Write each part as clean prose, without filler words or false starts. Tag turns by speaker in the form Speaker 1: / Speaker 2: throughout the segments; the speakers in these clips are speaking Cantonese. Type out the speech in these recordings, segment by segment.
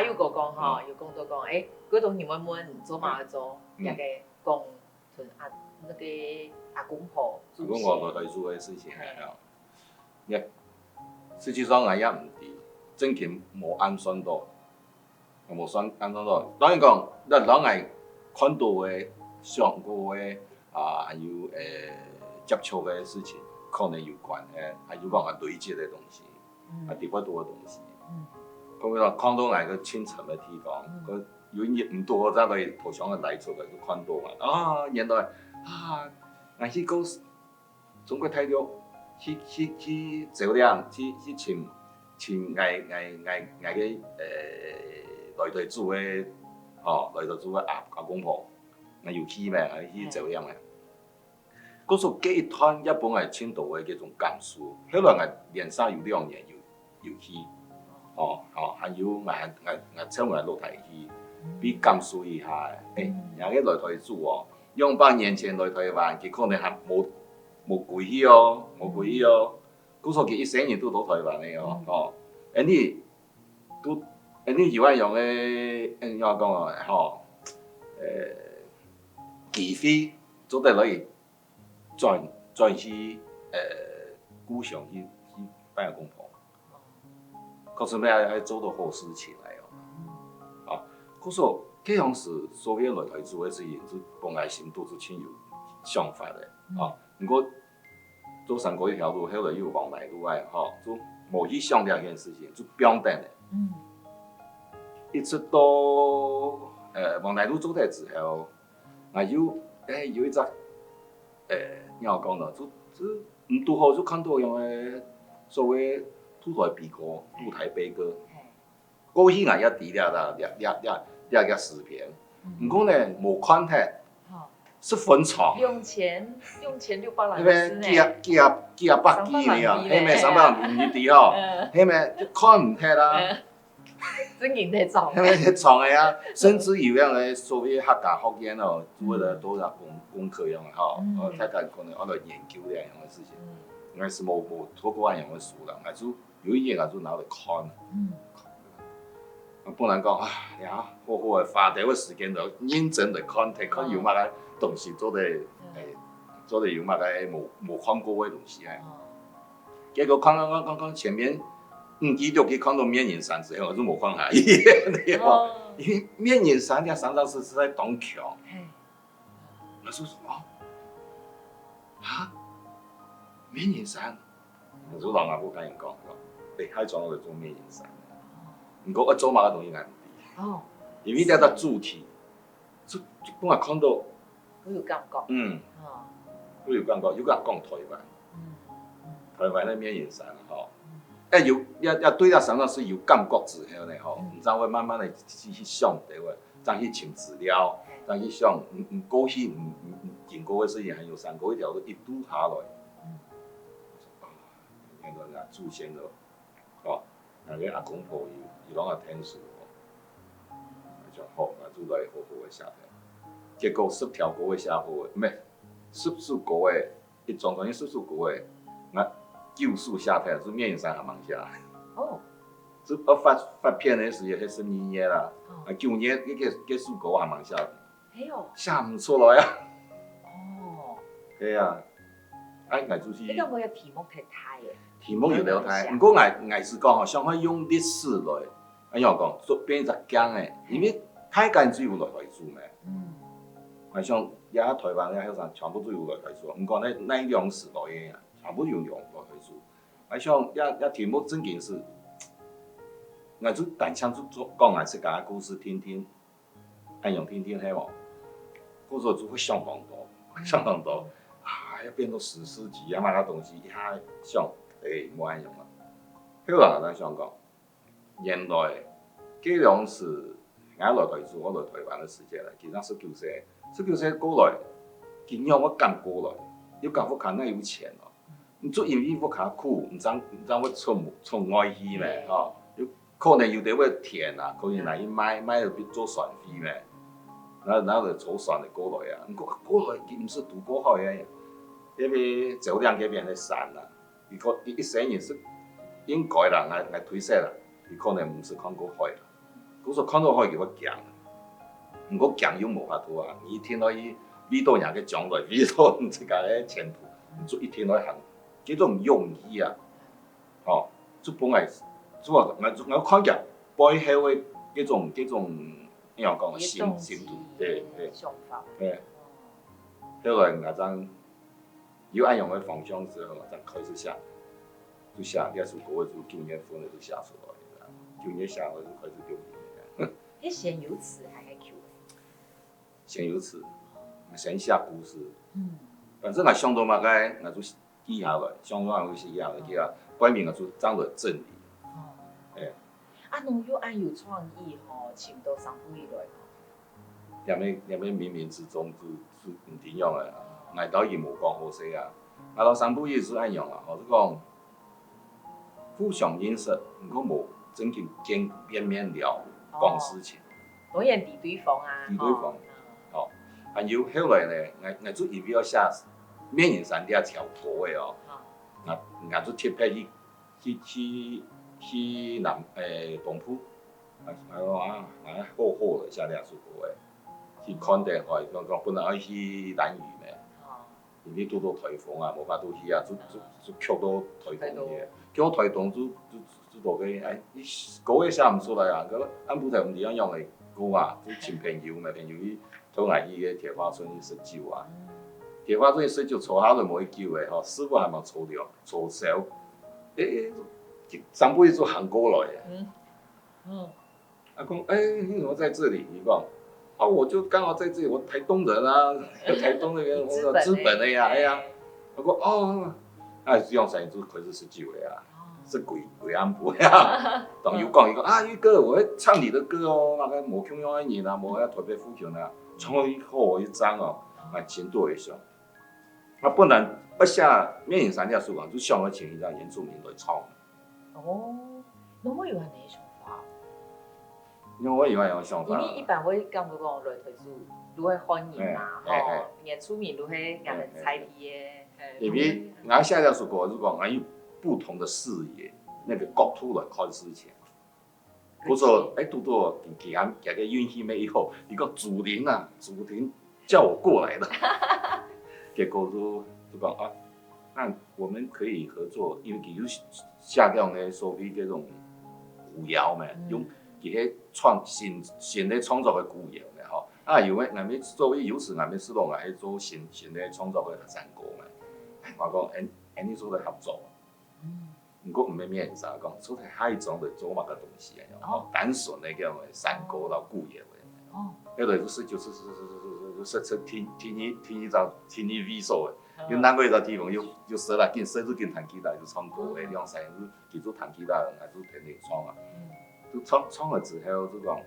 Speaker 1: 也有講吼，有講到講，嗰種你們做嘛做，那個講從那個阿公婆
Speaker 2: 阿公婆來做嘅事情係實際上我也唔知，真正冇安算到，冇安算到。當然講，咱人係看到嘅、上過嘅還有接觸嘅事情，可能有關嘅，還有講累積嘅東西，特別多嘅東西。咁樣看到係個清晨嘅地方，佢有唔多在佢頭上嘅來出嚟，就看到嘛。原來我去到中國大陸去酒店去請我嘅來台住嘅來台住嘅阿公婆，我要去咩？我去酒店嘅。嗰時幾趟一本係青島嘅嗰種甘肅，後來我連續有2年又去。還有我請我落台去，比甘肅一下人家來台住200年前來台灣，佢可能還冇歸去冇歸去嗰時佢一生人都到台灣嘅你都你有一樣嘅點講機會做得嚟轉去故鄉去拜公婆。確實你做到好事情嚟嗰時候這樣是所有來台做嘅事情，就本來心都是挺有想法嘅不過走上過一條路，後來又往內路就冇去想呢件事情，就變定嘅。一直到往內路走得之後，我有一隻點講呢，就唔拄好就看到樣嘅所謂土台悲歌、土台悲歌，過去我也睇了視頻，不過呢冇看睇，是分場。
Speaker 1: 用錢600萬
Speaker 2: 係咪幾百幾呢？係咪300萬唔知係咪看唔睇啦？
Speaker 1: 真影得早。
Speaker 2: 係咪喺場嘅甚至有樣嘅所謂客家福建做了多少功課樣睇下可能來研究呢樣嘅事情。我是冇讀過一樣嘅書啦，我就有一嘢我就拿嚟看。不能講好好嘅花掉嘅時間就認真地看有乜嘅東西做得有乜嘅冇看過嘅東西結果看前面幾條佢看到面雲山之後，我就冇看下因為面雲山嘅山上是在東橋。我說面雲山，我就同阿母跟人講，喺裝我哋做面雲山。不過我做乜嘅東西我唔知，因為呢個主題，就本來看到，
Speaker 1: 好有感覺。
Speaker 2: 好有感覺，有個人講台灣，台灣嘅面雲山一對個山上是有感覺之後呢唔知會慢慢地去想對喎，再去尋資料，再去想過去經過嘅事情，還有山過一條路一路下來。原來啊，祖先那個阿公婆伊攏也聽書就好，就來好好嘅下台。結果10條歌嘅下好嘅，唔係10首歌嘅，一總共10首歌嘅，我9首下台，就面雲山還忙下來。就我發片嘅時候係12年啦，9年嗰首歌還忙下來。下唔出來啊！係啊。我就是。
Speaker 1: 呢個我有題目睇嘅。
Speaker 2: 題目有了睇，不過我是講想可以用歷史來，怎樣講做變一講嘅，因為太間只有來台做咩？我想也台灣咧後生全部都有來台做，唔講咧那樣時代嘅人全部用來台做。我想也題目正經是，我就但想就講我自家故事聽聽，怎樣聽聽係冇，嗰時候就會相當多。要變到史詩級啊嘛！嗰東西一下想冇人用啦。後來我想講，原來這樣是我來台做，我來台灣嘅時間啦。其實19歲過來，見樣我剛過來，要講福建那有錢咯。你做因為福建苦，唔知會從外去咩？可能有啲會田啊，可能嚟去買就做船飛咩？然後就坐船嚟過來啊。過來佢唔是讀過好嘅。因為酒店嗰邊係山啦，如果一生人是應該啦，我退休啦，佢可能唔是看過海啦。佢說看到可以叫我強，唔過強又無法度啊！你一天到伊味道人嘅講落，味道唔自家嘅前途，你做一天到行，嗰種用意啊，哦，做本來做我看見背後嘅嗰種點樣講心度，對，
Speaker 1: 想法，
Speaker 2: 對，後來我陣有按用嘅方向之後，就開始寫，就寫啲書稿就9月份就寫出來了，9月寫我就開始用。
Speaker 1: 迄先有詞還係 Q？
Speaker 2: 先有詞，先寫故事。反正我想到嘛該，我就記下來，想到我就寫下來，記啊，背面我就講到真理。
Speaker 1: 侬又按有創意吼，請到上部以來吼。
Speaker 2: 廿咩冥冥之中就唔點樣嘅，我導演冇講好勢啊，我到上部也是按樣啊，我是講互相認識，唔過冇真正見面聊講事情。
Speaker 1: 當然敵對方啊。
Speaker 2: 敵對方，哦，還有後來呢，我就以為要寫面雲山啲條歌嘅哦，我就貼派去東埔，我好好寫兩首歌嘅，去看電話，講本來要去蘭嶼咩，因為拄到颱風啊，無法度去啊，就曲到颱風去，叫我颱風就落去，你歌也寫唔出來啊，個安普台唔點樣用嘅歌啊，就請朋友嘛，朋友去討我伊個鐵花村去設酒啊，鐵花村設酒搓下都冇去叫嘅，師傅還冇搓掉，搓少，上輩子做韓國來嘅，阿公，你怎麼在這裡？你講，我就剛好在這裡，我台東人啊，台東那個我資本的呀，我講這樣生意就開始設酒嘅啊，是鬼安排呀，當有講宇哥，我會唱你的歌哦，那個冇窮樣嘅人啊，冇特別富強啊，唱以後一張哦，錢多一上，不然不下面雲山條書講，就想我請一張原住民來唱。
Speaker 1: 侬會有安尼想法？
Speaker 2: 因為我有安尼想法。
Speaker 1: 因為一般會感覺講來台主如何歡迎嘛，原住民如何人們採禮嘅。
Speaker 2: 因為我寫條書歌，就講我有不同的視野，那個角度來看事情。我說，拄到給個運氣沒以後，一個祖靈叫我過來的，結果就講啊。那我們可以合作，因為佢有下掉呢所謂嗰種古謠嘛，用佢喺新的創作嘅古謠嘛，吼，有咩我們作為有時我們是講我係做新的創作嘅山歌嘛，我講你做嚟合作，唔過唔係咩人啥講，做係海種嚟做乜嘅東西啊，單純嘅叫山歌到古謠嘅，嗰度就是聽你味素嘅。有南國一個地方有設啦，跟設置跟彈吉他就唱歌嘅，兩三日記住彈吉他，還是聽你唱啊。就唱了之後就講，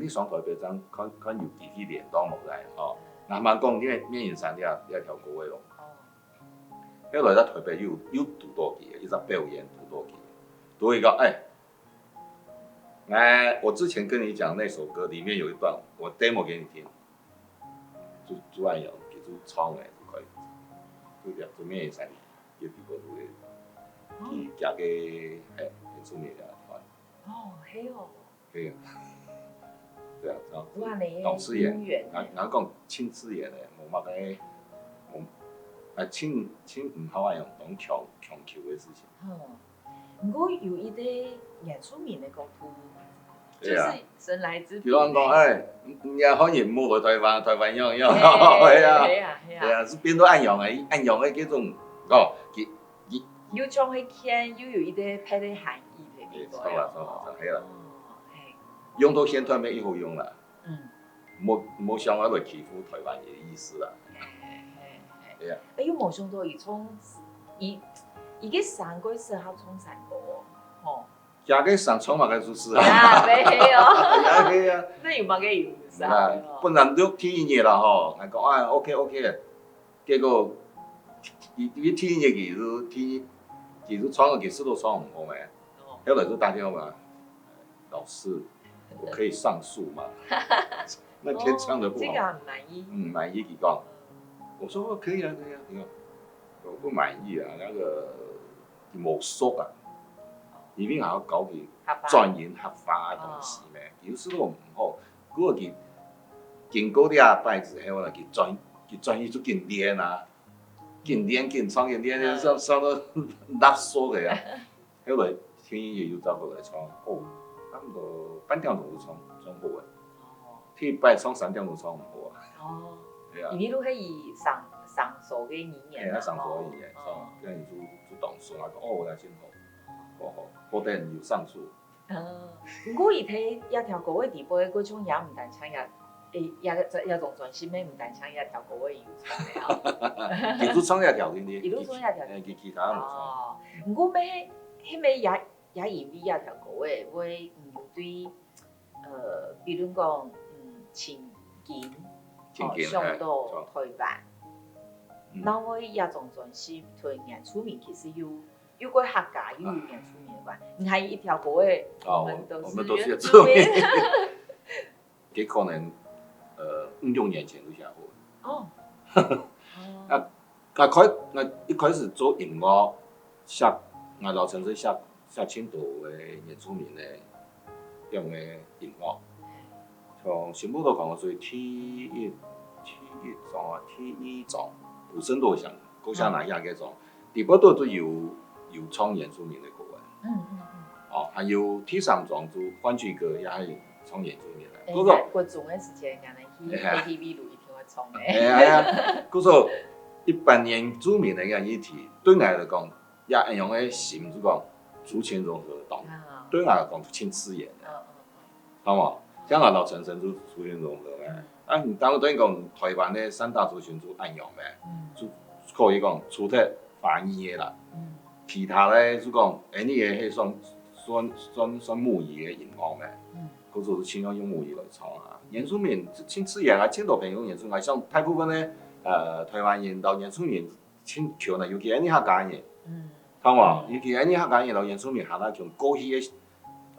Speaker 2: 你上台北站看有幾批聯當冇來哦。南蠻講你面雲山你條歌嘅咯。後來在台北又讀多幾，一直表演讀多幾，讀一個我之前跟你講那首歌裡面有一段，我 demo 給你聽，就按樣。唱嘅就可以，就面雲山嘅地方會，去嫁給原住民嘅團。
Speaker 1: 係哦。
Speaker 2: 係啊，對啊，
Speaker 1: 當
Speaker 2: 導演，我講親自演嘅，冇乜嘅，親唔好按用當強求嘅事情。
Speaker 1: 不過有一啲原住民嘅角度。就是神來之筆。比如
Speaker 2: 講，你歡迎冇來台灣樣，係啊，是變到按樣嘅嗰種，
Speaker 1: 又將佢牽，又有一啲配的含義喺度。
Speaker 2: 係啦，用到現在咪以後用啦，冇想我來欺負台灣嘅意思啦。係啊。
Speaker 1: 又冇想到伊個山歌適合唱山歌哦。
Speaker 2: 嫁給上創嘛個就是
Speaker 1: 沒有。
Speaker 2: 係啊。
Speaker 1: 那有冇個意思啊？
Speaker 2: 本來都聽音樂啦吼，係講OK，結果伊聽音樂其實唱嘅其實都唱唔好咩，後來就打電話，老師，我可以上訴嘛？那天唱得不好。
Speaker 1: 這個唔滿意。
Speaker 2: 唔滿意佢講，我說可以啊，我不滿意啊，那個冇熟啊。移民也要搞去
Speaker 1: 合法
Speaker 2: 专研合法的东西咩，有时都唔好，如果佢经过啲代志，迄我来去专业做紧练啊，紧练紧创紧练，上到垃圾个啊，迄来天也有走过来创，哦，差唔多半点钟就创好个，天摆创3点钟创唔好啊，
Speaker 1: 哦，
Speaker 2: 系啊
Speaker 1: 因，为你迄伊上手嘅语言
Speaker 2: 系啊，上所语言，这样做董事啊，讲哦，我来真好，好得有上诉。
Speaker 1: 不过伊睇一条高嘅地步，嗰种也唔但抢也种专心嘅，唔但抢一条高嘅有创嘅啊。
Speaker 2: 其实创业条件啲，
Speaker 1: 一路创一条
Speaker 2: 其他唔创。
Speaker 1: 哦，不过咩，迄尾也因为一条高嘅，会唔对比如讲亲近，上到台湾，那我也种专心对原住民其实有个客家有原住民的关，你看一条高嘅，我们都是原住民。
Speaker 2: 佢可能5、6年前就下货。
Speaker 1: 哦。
Speaker 2: 一開始做音樂，寫老陳是寫青島嘅原住民嘅用嘅音樂，從全部都講做T1種啊，T2種，有深度上高下南亞嘅種，地波都有創原住民嘅歌嘅。哦，還有T3種就換句歌也係創原住民嘅。
Speaker 1: 嗰種嘅時間，人哋去 KTV 度一定會創嘅。
Speaker 2: 係啊，嗰個一般原住民嘅議題，對我嚟講，也係用嘅形就講族群融合動，對我嚟講挺刺眼嘅，懂冇？像我老陳生就族群融合嘅，啊，當然對講台灣嘅3大族群就按用嘅，就可以講除咗華語嘅啦，其他咧就講你嘅係算母語嘅音樂嘅。嗰種傾向用母語來唱啊，原住民挺刺眼啊，青島朋友原住民，像大部分咧台灣人到原住民挺強啦，尤其係啲客家人，懂冇？尤其係啲客家人到原住民下拉強，過去嘅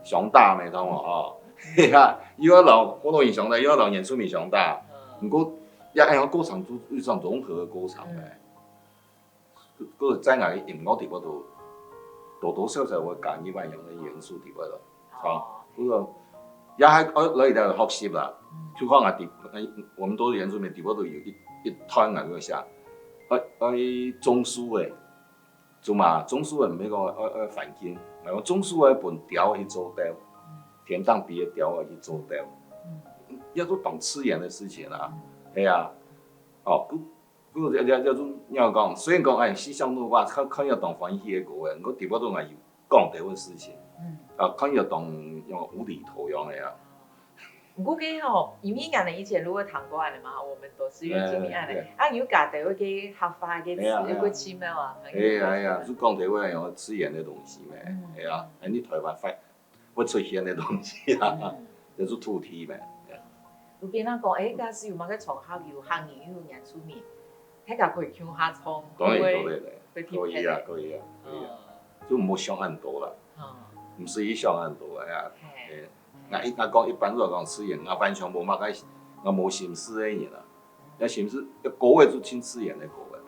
Speaker 2: 上大咩，懂冇？哦，係啊，要留好多人上大，要留原住民上大，不過也係歌唱做一種融合嘅歌唱嘅，嗰個在我音樂地嗰度多多少少會加入萬樣嘅元素地嗰度，哦，嗰個。也係我嚟到學習啦，就講我們都原住民地方都有一團嗰個寫，種樹嘅，做嘛種樹嘅唔係講環境，係講種樹嘅本調去做掉，田當別嘅調去做掉，一都當刺眼嘅事情啦，係啊，哦，嗰種要講，雖然講思想都話佢要當歡喜嘅個嘅，我地方都係要講掉嘅事情。看要當用無厘頭樣嘅啊。
Speaker 1: 不過嘅吼，因為人哋以前如果談過案嘅嘛，我們都是原住民案嘅，啊有家地嗰啲合法嘅詞，一個簽咩話？
Speaker 2: 係啊，就講台灣用刺眼嘅東西咩？係啊，你台灣會出現嘅東西啊，就是土地咩？
Speaker 1: 有邊人講假使有乜個場合有行業有原住民，睇下可以向下創，
Speaker 2: 當然可以啊，就唔好想很多啦。唔是伊想很多嘅啊！我講一般都講刺眼，我完全無乜個，我無心思嘅嘢啦。我心思一個月就挺刺眼嘅個月。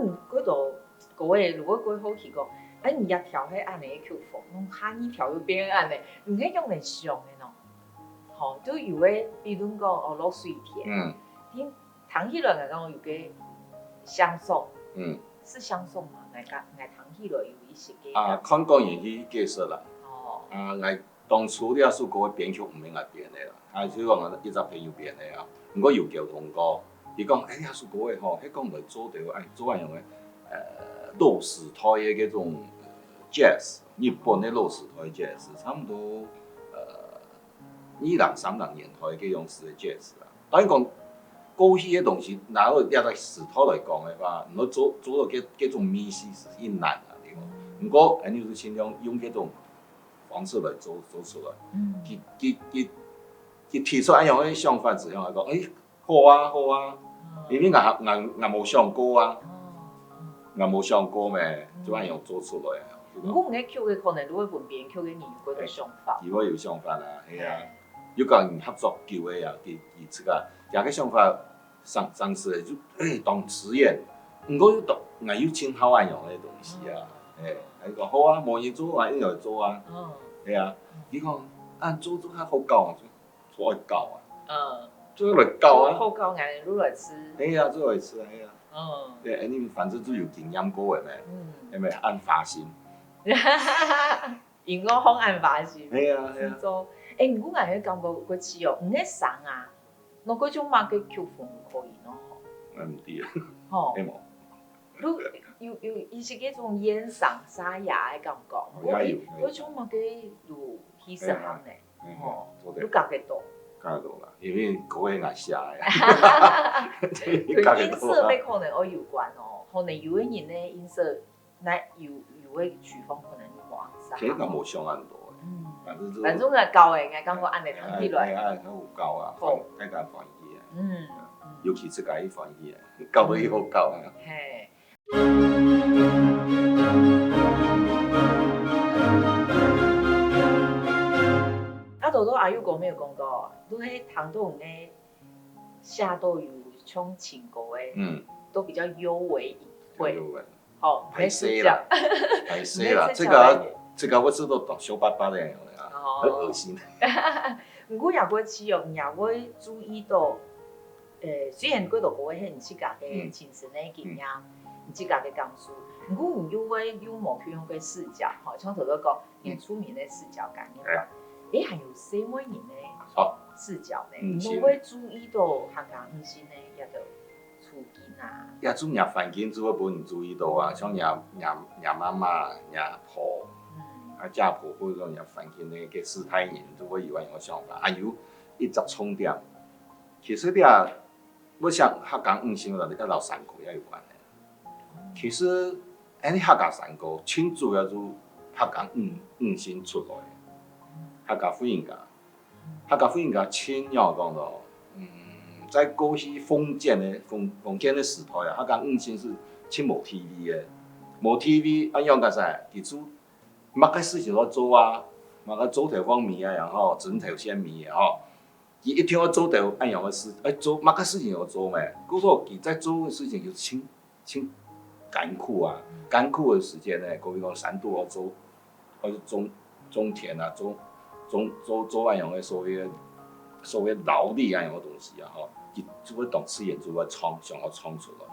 Speaker 1: 唔嗰度個月如果佢好去講，唔一條係按你曲風，弄下一條又變按你，唔可以用嚟上嘅喏。吼，都有誒，比如講落水田，聽彈起來我講有個相送，是相送嘛？我彈起來有一些嘅。
Speaker 2: 看講人去介紹啦。我當初咧是個編曲唔係我編嘅啦，所以講我一隻朋友編嘅啊。不過有溝通過，伊講也是個嘅吼，迄講來做到做下樣嘅露石台嘅嗰種jazz，日本嘅露石台 jazz，差唔多2、3年台嘅種式嘅 jazz 啦。當然講過去嘅東西，拿到壓在石頭來講嘅話，唔好做到嗰種密實是一難啦，對冇？不過人就是盡量用嗰種方式來做出來。佢提出一樣嘅想法之後，我講好啊，因為我冇想過啊，我冇想過咩，就咁樣做出來。
Speaker 1: 不過唔係曲嘅可能都會換編曲嘅人有嗰個想法。
Speaker 2: 如果有想法啦，係啊，要甲人合作叫嘅啊，佢這個也個想法上次就當實驗，不過我有真好玩用嘅東西啊。伊讲好啊，无伊做啊，伊就会做啊，啊，伊讲做较好教啊，做爱教啊，做来教啊，
Speaker 1: 好教人愈来吃，
Speaker 2: 啊，做来吃啊，你反正都有经验过的咩，咪按发型，
Speaker 1: 因我方案发型，
Speaker 2: 啊，
Speaker 1: 做，毋过我感觉过吃哦，毋咧送啊，侬嗰种嘛嘅扣分可以咯，
Speaker 2: 毋对啊，
Speaker 1: 吼，
Speaker 2: 无。
Speaker 1: 伊是嗰種煙嗓沙啞嘅感覺，嗰種嘛嘅有犧牲行咧，吼，你教幾多？
Speaker 2: 教到啦，因為嗰個係寫嘅，
Speaker 1: 佢音色咩可能我有關哦，可能有嘅人咧音色，有嘅曲風可能冇啱。
Speaker 2: 其實咁冇上咁多嘅，
Speaker 1: 反正係教嘅，感覺按嚟聽起來，
Speaker 2: 係好教啊，大家歡喜啊，尤其自家歡喜啊，教到伊好教啊。
Speaker 1: 豆豆阿友講沒有講到，都喺堂都有咧下都有唱情歌誒，都比較幽微隱晦，好，
Speaker 2: 歹勢啦，歹勢啦，這個我知道懂羞巴巴的啊，很惡心。
Speaker 1: 唔過也會使用，也會注意到，雖然嗰度唔會係唔自家嘅親身嘅經驗，唔自家嘅感受，唔過唔有會有某佢用嘅視角，吼，像頭先講，很出名嘅視角概念。還有什麼人的視角呢？你會注意到客家五星呢，一個處境啊？
Speaker 2: 也做伢環境做我本注意到啊，像伢媽媽、伢婆，家婆或者伢環境呢嘅世態人，都會有一個想法。還有一隻重點，其實啲我想客家五星啦，一道山歌也有關嘅。其實啲客家山歌，最主要就客家五星出來。客家福音家親要講到，在過去封建的時代啊，客家五星是親無 TV 嘅，無 TV 按樣個啥，其實乜個事情都做啊，乜個做頭方面啊，然後枕頭先面啊，吼，伊一聽我做頭按樣個事，做乜個事情都做咩，嗰時候佢在做嘅事情就親艱苦啊，艱苦嘅時間咧，比如講山度啊做，或者種田啊做按樣嘅所謂勞力按樣嘅東西啊，吼，佢就會當自然就會想要創出來，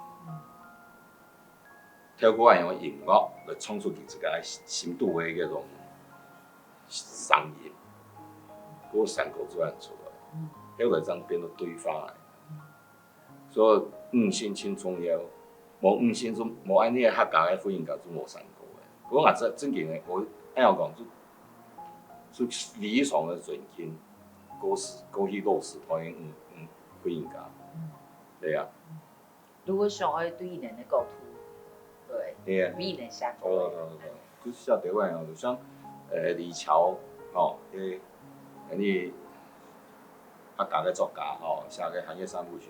Speaker 2: 透過按樣嘅音樂來創出佢自己深度嘅嗰種聲音，嗰個山歌就按出來，後來這樣變到對方來，所以五星真重要，無五星就無按呢個客家嘅福音家就無山歌嘅，我話真經嘅，我按樣講就非常的尊敬，過去都是歡迎福音家，對啊。
Speaker 1: 如果想要對人的構圖，對，對人下歌，
Speaker 2: 就是寫台灣哦，就像李喬吼，你客家嘅作家吼，寫嘅《寒夜三部曲》，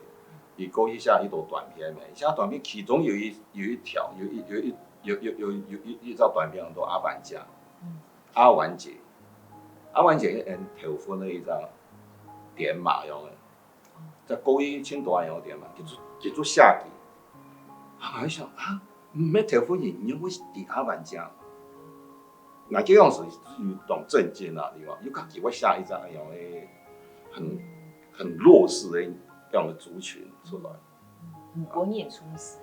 Speaker 2: 伊過去寫迄套短片嘅，寫短片其中有一條有條短片叫做《阿凡家》，阿玩姐。阿玩姐因頭分了一張點馬樣嘅，在過去青島樣點馬，叫做下記。我想啊，唔係頭分人，因為係阿玩家。那這樣是有種政見啊，對吧？又家己我下一張樣嘅很弱勢的這樣的族群出來。
Speaker 1: 本人出世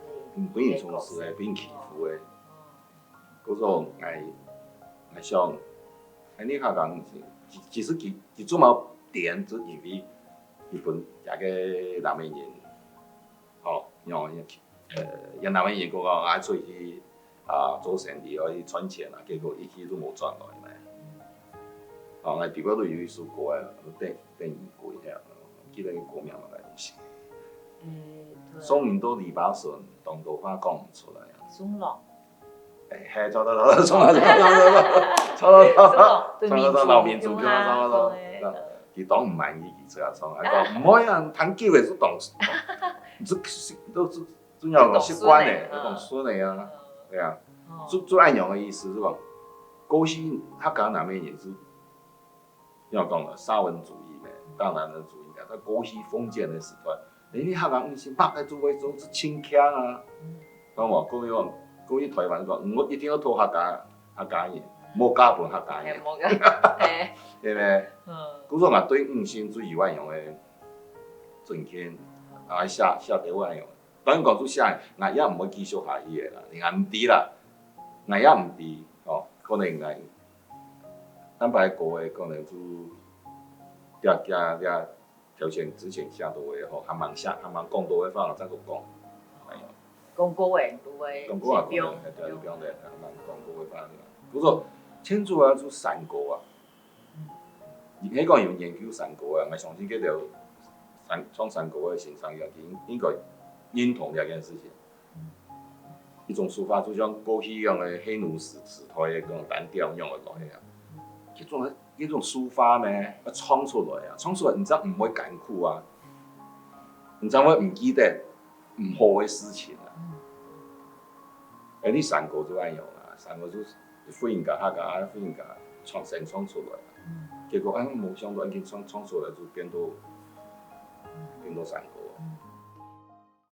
Speaker 2: 嘅，俾人欺負嘅，嗰種我想。你客家其實佢做冇點，就因為日本也個南美人，吼，因南美人嗰個愛出去做生意，可以賺錢啊，結果一去都冇賺來咩。我哋邊個都有一首歌啊，電影歌遐，記得個歌名乜嘢東西。松林多籬笆筍，當道花講唔出來啊。
Speaker 1: 松浪。
Speaker 2: 係，錯，老民族叫錯，佢當唔滿意佢出嚟創，講唔可以啊，彈久嘅都當，都要習慣嘅，要當順嘅啊，對啊，做按樣嘅意思是講，過去客家南面也是，要講嘅沙文主義嘅，當然的主義嘅，喺過去封建嘅時代，你客家唔是乜嘅做為做是輕強啊，講話各位講。过去台湾讲，我一定要讨客家人，无嫁分客家人，
Speaker 1: 嘿，无个，嘿，
Speaker 2: 对咩？
Speaker 1: 嗯，
Speaker 2: 古说啊，对五星最有爱用的证件，啊写给我爱用。当然讲做写，我也毋会继续下去的啦，另外毋知啦，我也毋知，哦，可能安排过的可能就遐条件之前写多的吼，还蛮讲多的，反而再个讲。
Speaker 1: 讲国话有诶，
Speaker 2: 讲过啊，
Speaker 1: 是标，
Speaker 2: 对，标的，蛮讲过的反正。不过天主啊，做三国啊，迄个有研究三国啊，我相信迄条创三国的新商业应该认同这件事情。一种书法，就像过去用的黑奴时代的嗰种单调用的落去啊，迄种书法呢，要创出来啊，创出来，你知道唔会艰苦啊，你知道会唔记得唔好的事情啊。你三国就爱用啊，三国就忽然间客家忽然间创出来，结果无想到已经创出来就变到三国。